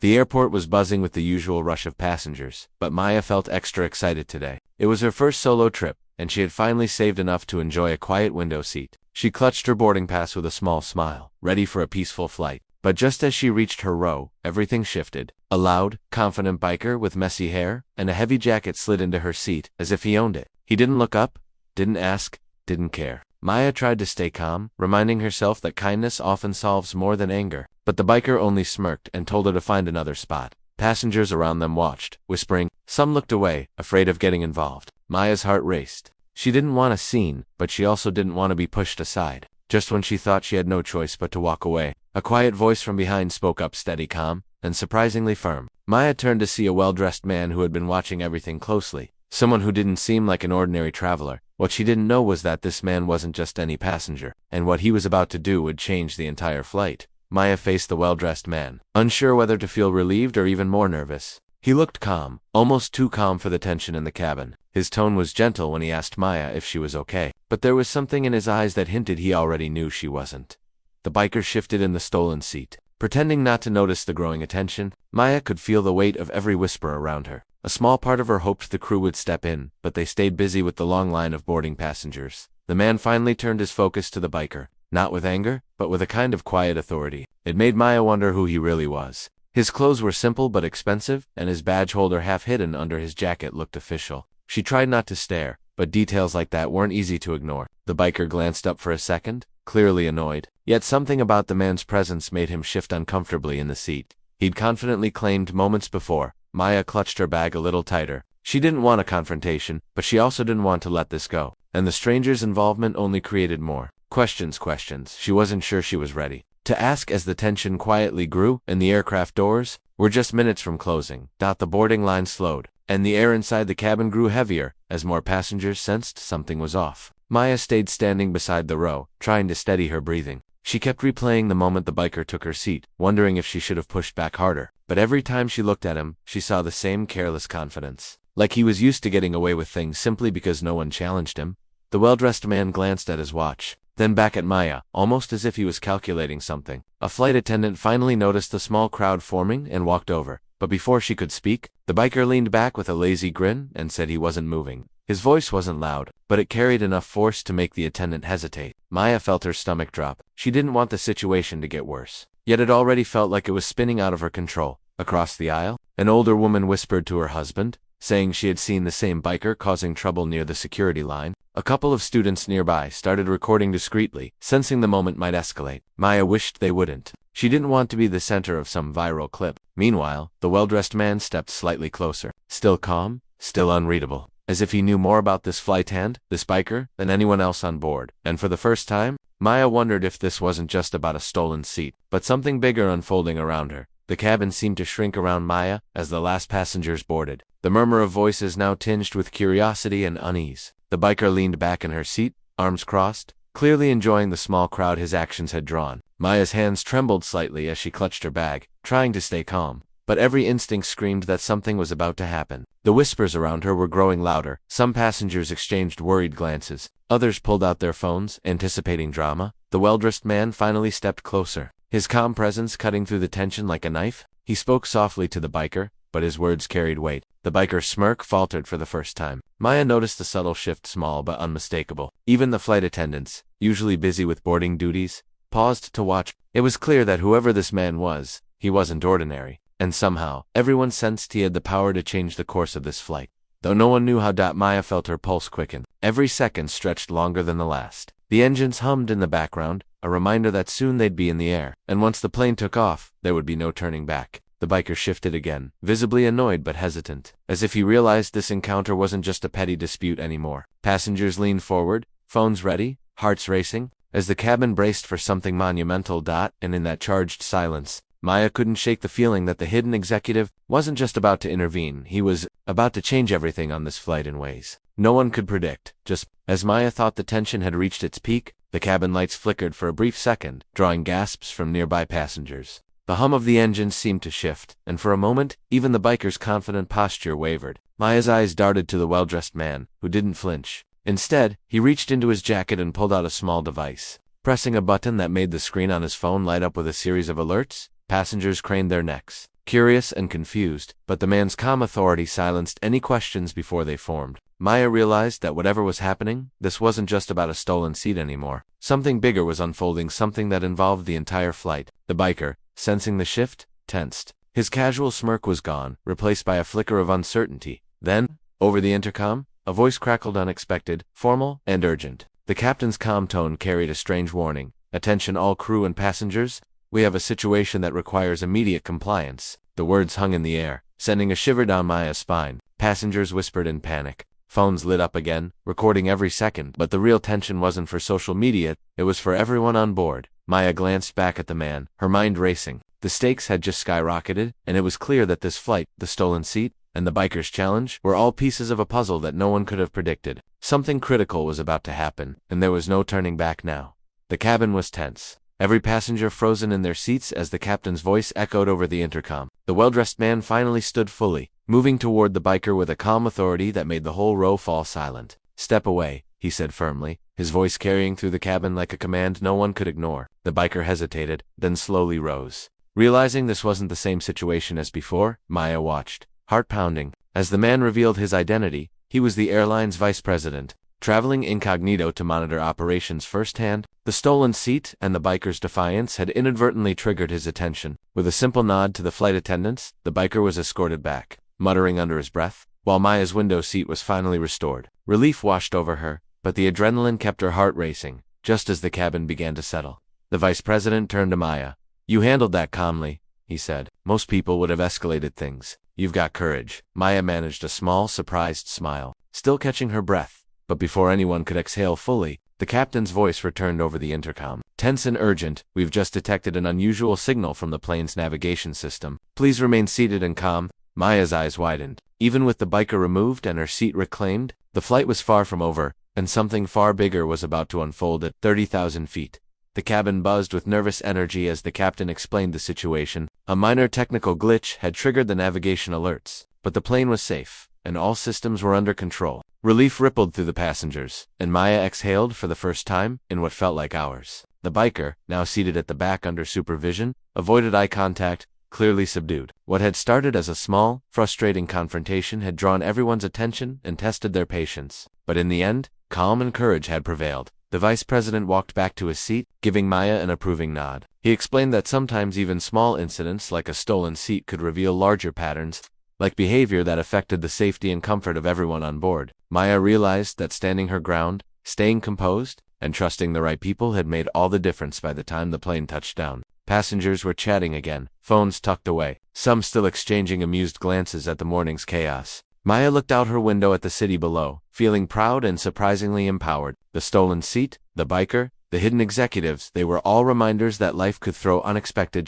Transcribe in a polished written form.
The airport was buzzing with the usual rush of passengers, but Maya felt extra excited today. It was her first solo trip, and she had finally saved enough to enjoy a quiet window seat. She clutched her boarding pass with a small smile, ready for a peaceful flight. But just as she reached her row, everything shifted. A loud, confident biker with messy hair and a heavy jacket slid into her seat, as if he owned it. He didn't look up, didn't ask, didn't care. Maya tried to stay calm, reminding herself that kindness often solves more than anger. But the biker only smirked and told her to find another spot. Passengers around them watched, whispering. Some looked away, afraid of getting involved. Maya's heart raced. She didn't want a scene, but she also didn't want to be pushed aside. Just when she thought she had no choice but to walk away, a quiet voice from behind spoke up, steady, calm, and surprisingly firm. Maya turned to see a well-dressed man who had been watching everything closely. Someone who didn't seem like an ordinary traveler. What she didn't know was that this man wasn't just any passenger, and what he was about to do would change the entire flight. Maya faced the well-dressed man, unsure whether to feel relieved or even more nervous. He looked calm, almost too calm for the tension in the cabin. His tone was gentle when he asked Maya if she was okay, but there was something in his eyes that hinted he already knew she wasn't. The biker shifted in the stolen seat. Pretending not to notice the growing attention, Maya could feel the weight of every whisper around her. A small part of her hoped the crew would step in, but they stayed busy with the long line of boarding passengers. The man finally turned his focus to the biker, not with anger, but with a kind of quiet authority. It made Maya wonder who he really was. His clothes were simple but expensive, and his badge holder half hidden under his jacket looked official. She tried not to stare, but details like that weren't easy to ignore. The biker glanced up for a second, clearly annoyed. Yet something about the man's presence made him shift uncomfortably in the seat. He'd confidently claimed moments before. Maya clutched her bag a little tighter. She didn't want a confrontation, but she also didn't want to let this go. And the stranger's involvement only created more questions. She wasn't sure she was ready to ask as the tension quietly grew, and the aircraft doors were just minutes from closing. The boarding line slowed, and the air inside the cabin grew heavier as more passengers sensed something was off. Maya stayed standing beside the row, trying to steady her breathing. She kept replaying the moment the biker took her seat, wondering if she should have pushed back harder. But every time she looked at him, she saw the same careless confidence. Like he was used to getting away with things simply because no one challenged him. The well-dressed man glanced at his watch, then back at Maya, almost as if he was calculating something. A flight attendant finally noticed the small crowd forming and walked over. But before she could speak, the biker leaned back with a lazy grin and said he wasn't moving. His voice wasn't loud, but it carried enough force to make the attendant hesitate. Maya felt her stomach drop. She didn't want the situation to get worse. Yet it already felt like it was spinning out of her control. Across the aisle, an older woman whispered to her husband, saying she had seen the same biker causing trouble near the security line. A couple of students nearby started recording discreetly, sensing the moment might escalate. Maya wished they wouldn't. She didn't want to be the center of some viral clip. Meanwhile, the well-dressed man stepped slightly closer. Still calm, still unreadable. As if he knew more about this flight and this biker than anyone else on board. And for the first time, Maya wondered if this wasn't just about a stolen seat, but something bigger unfolding around her. The cabin seemed to shrink around Maya as the last passengers boarded. The murmur of voices now tinged with curiosity and unease. The biker leaned back in her seat, arms crossed, clearly enjoying the small crowd his actions had drawn. Maya's hands trembled slightly as she clutched her bag, trying to stay calm. But every instinct screamed that something was about to happen. The whispers around her were growing louder. Some passengers exchanged worried glances. Others pulled out their phones, anticipating drama. The well-dressed man finally stepped closer, his calm presence cutting through the tension like a knife. He spoke softly to the biker, but his words carried weight. The biker's smirk faltered for the first time. Maya noticed the subtle shift, small but unmistakable. Even the flight attendants, usually busy with boarding duties, paused to watch. It was clear that whoever this man was, he wasn't ordinary. And somehow, everyone sensed he had the power to change the course of this flight. Though no one knew how, Maya felt her pulse quicken. Every second stretched longer than the last. The engines hummed in the background, a reminder that soon they'd be in the air. And once the plane took off, there would be no turning back. The biker shifted again, visibly annoyed but hesitant, as if he realized this encounter wasn't just a petty dispute anymore. Passengers leaned forward, phones ready, hearts racing, as the cabin braced for something monumental. And in that charged silence, Maya couldn't shake the feeling that the hidden executive wasn't just about to intervene, he was about to change everything on this flight in ways no one could predict. Just as Maya thought the tension had reached its peak, the cabin lights flickered for a brief second, drawing gasps from nearby passengers. The hum of the engines seemed to shift, and for a moment, even the biker's confident posture wavered. Maya's eyes darted to the well-dressed man, who didn't flinch. Instead, he reached into his jacket and pulled out a small device. Pressing a button that made the screen on his phone light up with a series of alerts, passengers craned their necks. curious and confused, but the man's calm authority silenced any questions before they formed. Maya realized that whatever was happening, this wasn't just about a stolen seat anymore. Something bigger was unfolding, something that involved the entire flight. The biker, sensing the shift, tensed. His casual smirk was gone, replaced by a flicker of uncertainty. Then, over the intercom, a voice crackled, unexpected, formal, and urgent. The captain's calm tone carried a strange warning. "Attention all crew and passengers, we have a situation that requires immediate compliance." The words hung in the air, sending a shiver down Maya's spine. Passengers whispered in panic. Phones lit up again, recording every second, but the real tension wasn't for social media, it was for everyone on board. Maya glanced back at the man, her mind racing. The stakes had just skyrocketed, and it was clear that this flight, the stolen seat, and the biker's challenge were all pieces of a puzzle that no one could have predicted. Something critical was about to happen, and there was no turning back now. The cabin was tense. Every passenger frozen in their seats as the captain's voice echoed over the intercom. The well-dressed man finally stood fully, moving toward the biker with a calm authority that made the whole row fall silent. "Step away," he said firmly, his voice carrying through the cabin like a command no one could ignore. The biker hesitated, then slowly rose. Realizing this wasn't the same situation as before, Maya watched, heart pounding. As the man revealed his identity, he was the airline's vice president, traveling incognito to monitor operations firsthand. The stolen seat and the biker's defiance had inadvertently triggered his attention. With a simple nod to the flight attendants, the biker was escorted back, muttering under his breath, while Maya's window seat was finally restored. Relief washed over her, but the adrenaline kept her heart racing, just as the cabin began to settle. The vice president turned to Maya. "You handled that calmly," he said. "Most people would have escalated things. You've got courage." Maya managed a small, surprised smile, still catching her breath. But before anyone could exhale fully, the captain's voice returned over the intercom. "Tense and urgent, we've just detected an unusual signal from the plane's navigation system. Please remain seated and calm." Maya's eyes widened. Even with the biker removed and her seat reclaimed, the flight was far from over, and something far bigger was about to unfold at 30,000 feet. The cabin buzzed with nervous energy as the captain explained the situation. A minor technical glitch had triggered the navigation alerts, but the plane was safe, and all systems were under control. Relief rippled through the passengers, and Maya exhaled for the first time in what felt like hours. The biker, now seated at the back under supervision, avoided eye contact, clearly subdued. What had started as a small, frustrating confrontation had drawn everyone's attention and tested their patience. But in the end, calm and courage had prevailed. The vice president walked back to his seat, giving Maya an approving nod. He explained that sometimes even small incidents like a stolen seat could reveal larger patterns, like behavior that affected the safety and comfort of everyone on board. Maya realized that standing her ground, staying composed, and trusting the right people had made all the difference by the time the plane touched down. Passengers were chatting again, phones tucked away, some still exchanging amused glances at the morning's chaos. Maya looked out her window at the city below, feeling proud and surprisingly empowered. The stolen seat, the biker, the hidden executives, they were all reminders that life could throw unexpected